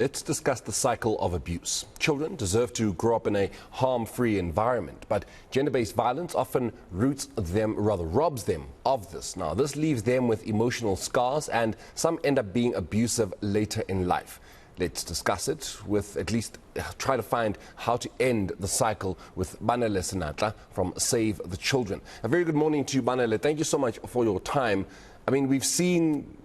Let's discuss the cycle of abuse. Children deserve to grow up in a harm-free environment, but gender-based violence often robs them of this. Now, this leaves them with emotional scars, and some end up being abusive later in life. Let's discuss it with at least try to find how to end the cycle with Banele Senatla from Save the Children. A very good morning to you, Banele. Thank you so much for your time. I mean, we've seen,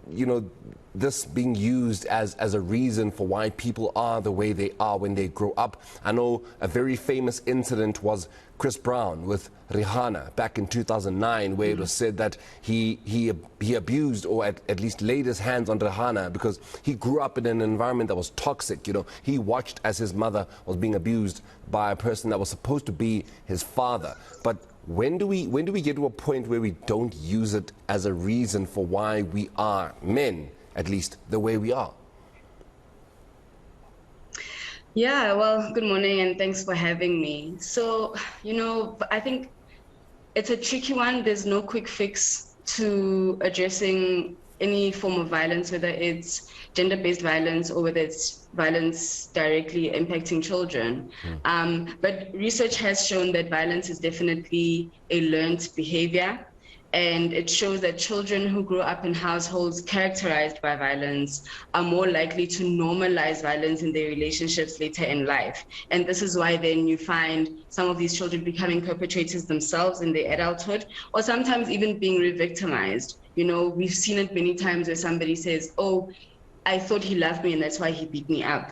this being used as a reason for why people are the way they are when they grow up. I know a very famous incident was Chris Brown with Rihanna back in 2009, where it was said that he abused, or at least laid his hands on Rihanna because he grew up in an environment that was toxic. He watched as his mother was being abused by a person that was supposed to be his father. But when do we get to a point where we don't use it as a reason for why we are men, at least the way we are? Yeah, well, good morning and thanks for having me. So, I think it's a tricky one. There's no quick fix to addressing any form of violence, whether it's gender-based violence or whether it's violence directly impacting children. But research has shown that violence is definitely a learned behavior. And it shows that children who grow up in households characterized by violence are more likely to normalize violence in their relationships later in life. And this is why then you find some of these children becoming perpetrators themselves in their adulthood, or sometimes even being re-victimized. We've seen it many times where somebody says, "Oh, I thought he loved me and that's why he beat me up."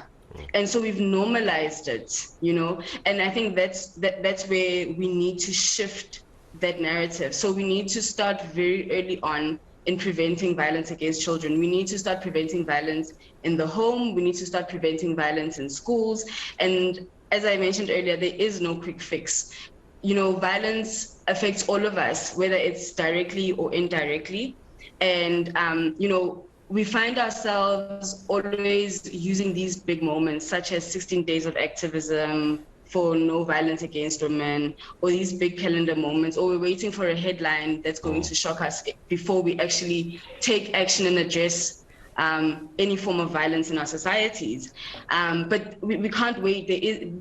And so we've normalized it, and I think that's where we need to shift that narrative. So we need to start very early on in preventing violence against children. We need to start preventing violence in the home. We need to start preventing violence in schools. And as I mentioned earlier, there is no quick fix. Violence affects all of us, whether it's directly or indirectly. And, we find ourselves always using these big moments, such as 16 days of activism for no violence against women, or these big calendar moments, or we're waiting for a headline that's going to shock us before we actually take action and address any form of violence in our societies. But we can't wait.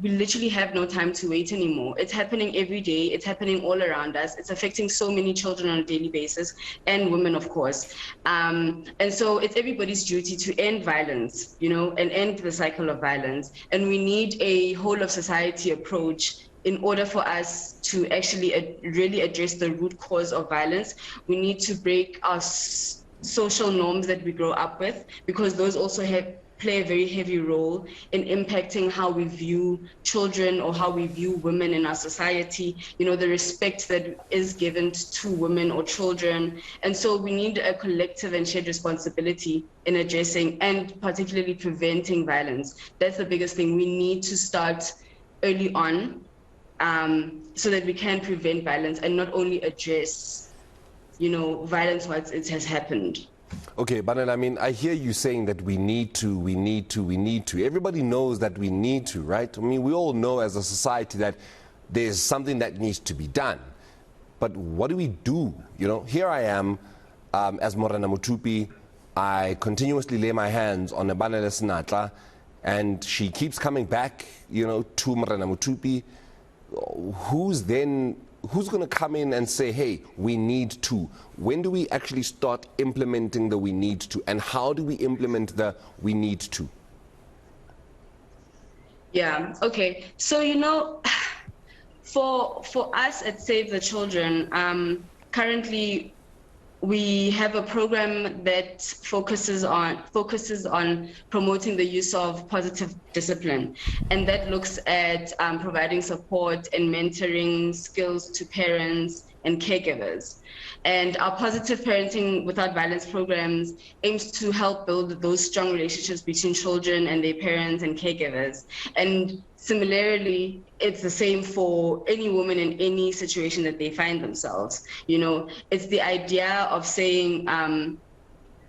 We literally have no time to wait anymore. It's happening every day. It's happening all around us. It's affecting so many children on a daily basis, and women, of course. And so it's everybody's duty to end violence, and end the cycle of violence. And we need a whole of society approach in order for us to actually really address the root cause of violence. We need to break our social norms that we grow up with, because those also play a very heavy role in impacting how we view children or how we view women in our society, the respect that is given to women or children. And so we need a collective and shared responsibility in addressing and particularly preventing violence. That's the biggest thing. We need to start early on so that we can prevent violence and not only address violence once it has happened. Okay, but I mean, I hear you saying that we need to. Everybody knows that we need to, right? I mean, we all know as a society that there's something that needs to be done. But what do we do? Here I am as Morena Mutupi. I continuously lay my hands on Banele Senatla, and she keeps coming back, to Morena Mutupi. Who's going to come in and say, hey, we need to? When do we actually start implementing the we need to? And how do we implement the we need to? Yeah, okay. So, for us at Save the Children, currently we have a program that focuses on promoting the use of positive discipline, and that looks at providing support and mentoring skills to parents and caregivers. And our Positive Parenting Without Violence programs aims to help build those strong relationships between children and their parents and caregivers. And similarly, it's the same for any woman in any situation that they find themselves. It's the idea of saying,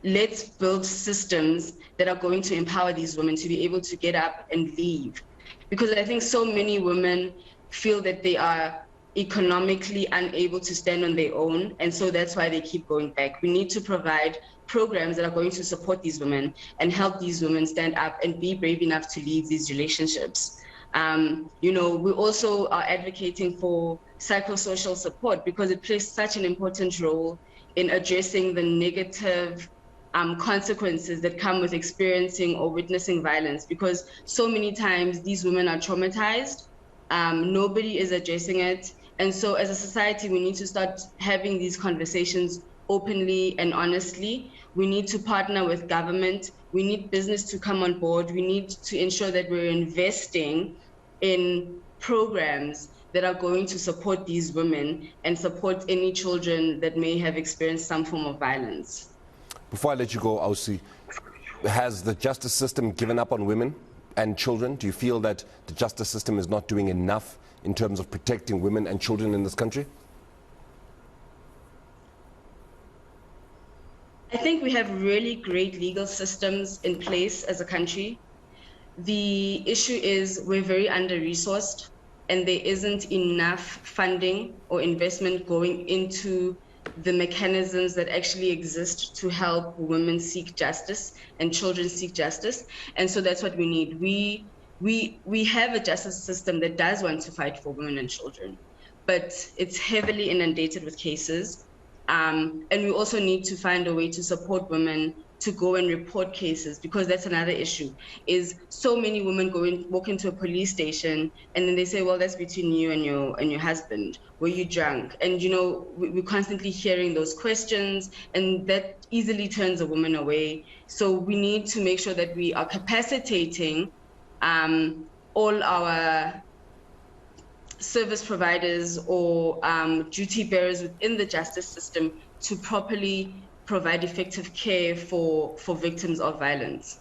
let's build systems that are going to empower these women to be able to get up and leave. Because I think so many women feel that they are economically unable to stand on their own, and so that's why they keep going back. We need to provide programs that are going to support these women and help these women stand up and be brave enough to leave these relationships. We also are advocating for psychosocial support because it plays such an important role in addressing the negative consequences that come with experiencing or witnessing violence, because so many times these women are traumatized. Nobody is addressing it. And so as a society, we need to start having these conversations openly and honestly. We need to partner with government. We need business to come on board. We need to ensure that we're investing in programs that are going to support these women and support any children that may have experienced some form of violence. Before I let you go, Ausi, has the justice system given up on women and children? Do you feel that the justice system is not doing enough in terms of protecting women and children in this country? I think we have really great legal systems in place as a country. The issue is we're very under-resourced and there isn't enough funding or investment going into the mechanisms that actually exist to help women seek justice and children seek justice. And so that's what we need. We have a justice system that does want to fight for women and children, but it's heavily inundated with cases. And we also need to find a way to support women to go and report cases, because that's another issue, is so many women walk into a police station and then they say, well, that's between you and your husband. Were you drunk? And we're constantly hearing those questions, and that easily turns a woman away. So we need to make sure that we are capacitating all our service providers or duty bearers within the justice system to properly provide effective care for victims of violence.